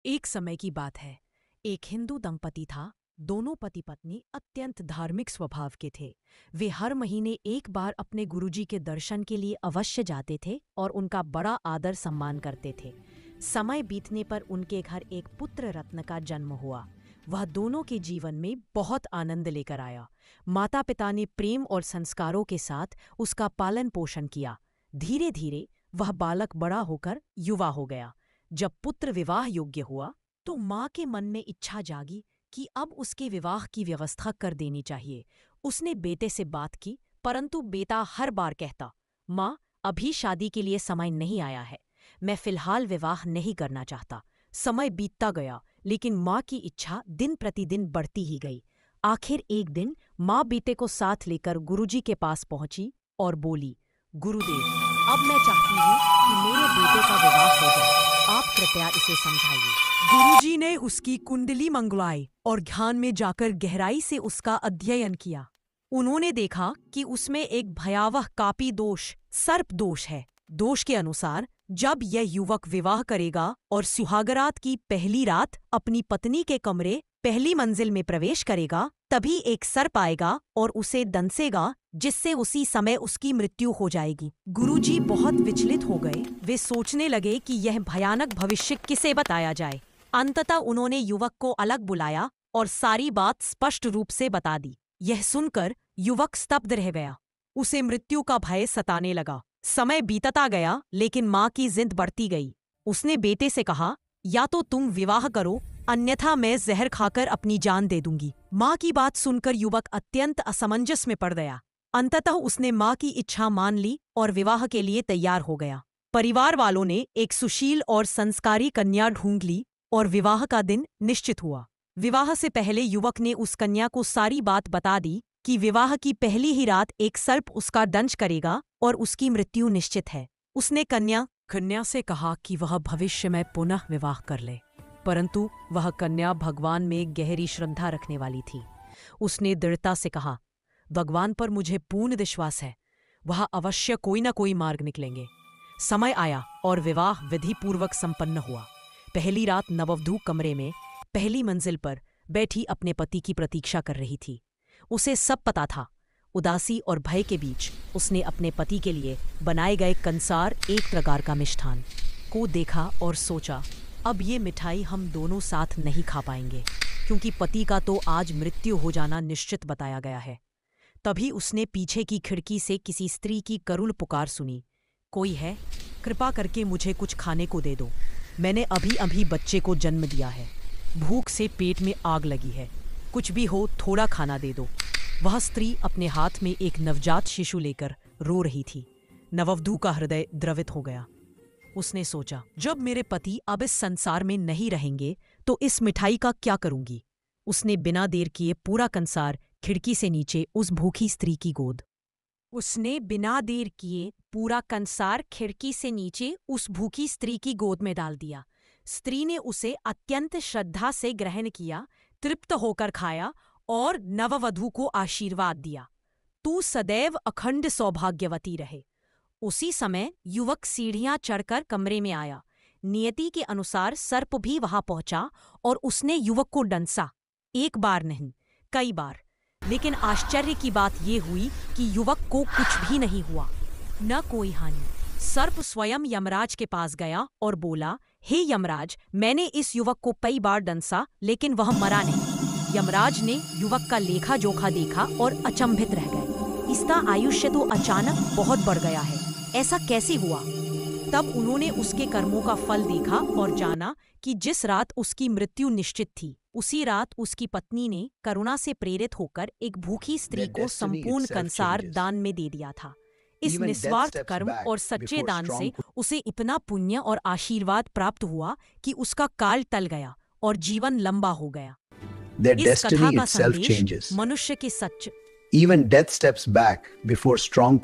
एक समय की बात है। एक हिंदू दंपति था। दोनों पति पत्नी अत्यंत धार्मिक स्वभाव के थे। वे हर महीने एक बार अपने गुरुजी के दर्शन के लिए अवश्य जाते थे और उनका बड़ा आदर सम्मान करते थे। समय बीतने पर उनके घर एक पुत्र रत्न का जन्म हुआ। वह दोनों के जीवन में बहुत आनंद लेकर आया। माता पिता ने प्रेम और संस्कारों के साथ उसका पालन पोषण किया। धीरे धीरे वह बालक बड़ा होकर युवा हो गया। जब पुत्र विवाह योग्य हुआ तो माँ के मन में इच्छा जागी कि अब उसके विवाह की व्यवस्था कर देनी चाहिए। उसने बेटे से बात की, परंतु बेटा हर बार कहता, माँ, अभी शादी के लिए समय नहीं आया है, मैं फिलहाल विवाह नहीं करना चाहता। समय बीतता गया, लेकिन माँ की इच्छा दिन प्रतिदिन बढ़ती ही गई। आखिर एक दिन माँ बेटे को साथ लेकर गुरुजी के पास पहुंची और बोली, गुरुदेव, अब मैं चाहती हूँ कि मेरे बेटे का विवाह हो जाए। आप कृपया इसे समझाइए। गुरुजी ने उसकी कुंडली मंगवाई और ध्यान में जाकर गहराई से उसका अध्ययन किया। उन्होंने देखा कि उसमें एक भयावह कापी दोष, सर्प दोष है। दोष के अनुसार जब यह युवक विवाह करेगा और सुहागरात की पहली रात अपनी पत्नी के कमरे पहली मंजिल में प्रवेश करेगा, तभी एक सर्प आएगा और उसे दंसेगा, जिससे उसी समय उसकी मृत्यु हो जाएगी। गुरुजी बहुत विचलित हो गए। वे सोचने लगे कि यह भयानक भविष्य किसे बताया जाए। अंततः उन्होंने युवक को अलग बुलाया और सारी बात स्पष्ट रूप से बता दी। यह सुनकर युवक स्तब्ध रह गया। उसे मृत्यु का भय सताने लगा। समय बीतता गया, लेकिन माँ की जिद बढ़ती गई। उसने बेटे से कहा, या तो तुम विवाह करो, अन्यथा मैं जहर खाकर अपनी जान दे दूंगी। माँ की बात सुनकर युवक अत्यंत असमंजस में पड़ गया। अंततः उसने माँ की इच्छा मान ली और विवाह के लिए तैयार हो गया। परिवार वालों ने एक सुशील और संस्कारी कन्या ढूंढ ली और विवाह का दिन निश्चित हुआ। विवाह से पहले युवक ने उस कन्या को सारी बात बता दी कि विवाह की पहली ही रात एक सर्प उसका दंश करेगा और उसकी मृत्यु निश्चित है। उसने कन्या से कहा कि वह भविष्य में पुनः विवाह कर ले, परंतु वह कन्या भगवान में गहरी श्रद्धा रखने वाली थी। उसने दृढ़ता से कहा, भगवान पर मुझे पूर्ण विश्वास है, वह अवश्य कोई न कोई मार्ग निकलेंगे। समय आया और विवाह विधि पूर्वक संपन्न हुआ। पहली रात नववधू कमरे में पहली मंजिल पर बैठी अपने पति की प्रतीक्षा कर रही थी। उसे सब पता था। उदासी और भय के बीच उसने अपने पति के लिए बनाए गए कंसार, एक प्रकार का मिष्ठान, को देखा और सोचा, अब ये मिठाई हम दोनों साथ नहीं खा पाएंगे, क्योंकि पति का तो आज मृत्यु हो जाना निश्चित बताया गया है। तभी उसने पीछे की खिड़की से किसी स्त्री की करुण पुकार सुनी, कोई है? कृपा करके मुझे कुछ खाने को दे दो। मैंने अभी अभी बच्चे को जन्म दिया है। भूख से पेट में आग लगी है। कुछ भी हो, थोड़ा खाना दे दो। वह स्त्री अपने हाथ में एक नवजात शिशु लेकर रो रही थी। नववधू का हृदय द्रवित हो गया। उसने सोचा, जब मेरे पति अब इस संसार में नहीं रहेंगे तो इस मिठाई का क्या करूंगी। उसने बिना देर किए पूरा कंसार खिड़की से नीचे उस भूखी स्त्री की गोद में डाल दिया। स्त्री ने उसे अत्यंत श्रद्धा से ग्रहण किया, तृप्त होकर खाया और नववधू को आशीर्वाद दिया, तू सदैव अखंड सौभाग्यवती रहे। उसी समय युवक सीढ़ियां चढ़कर कमरे में आया। नियति के अनुसार सर्प भी वहां पहुंचा और उसने युवक को डंसा। एक बार नहीं, कई बार। लेकिन आश्चर्य की बात यह हुई कि युवक को कुछ भी नहीं हुआ, न कोई हानि। सर्प स्वयं यमराज के पास गया और बोला, हे यमराज, मैंने इस युवक को कई बार डंसा, लेकिन वह मरा नहीं। यमराज ने युवक का लेखा जोखा देखा और अचंभित रह गए। इसका आयुष्य तो अचानक बहुत बढ़ गया है, ऐसा कैसे हुआ? तब उन्होंने उसके कर्मों का फल देखा और जाना कि जिस रात उसकी मृत्यु निश्चित थी, उसी रात उसकी पत्नी ने करुणा से प्रेरित होकर एक भूखी स्त्री को संपूर्ण कंसार दान में दे दिया था। इस निस्वार्थ कर्म और सच्चे दान से उसे इतना पुण्य और आशीर्वाद प्राप्त हुआ कि उसका काल टल गया और जीवन लंबा हो गया। इस कथा का संदेश मनुष्य के सच Even death steps back before strong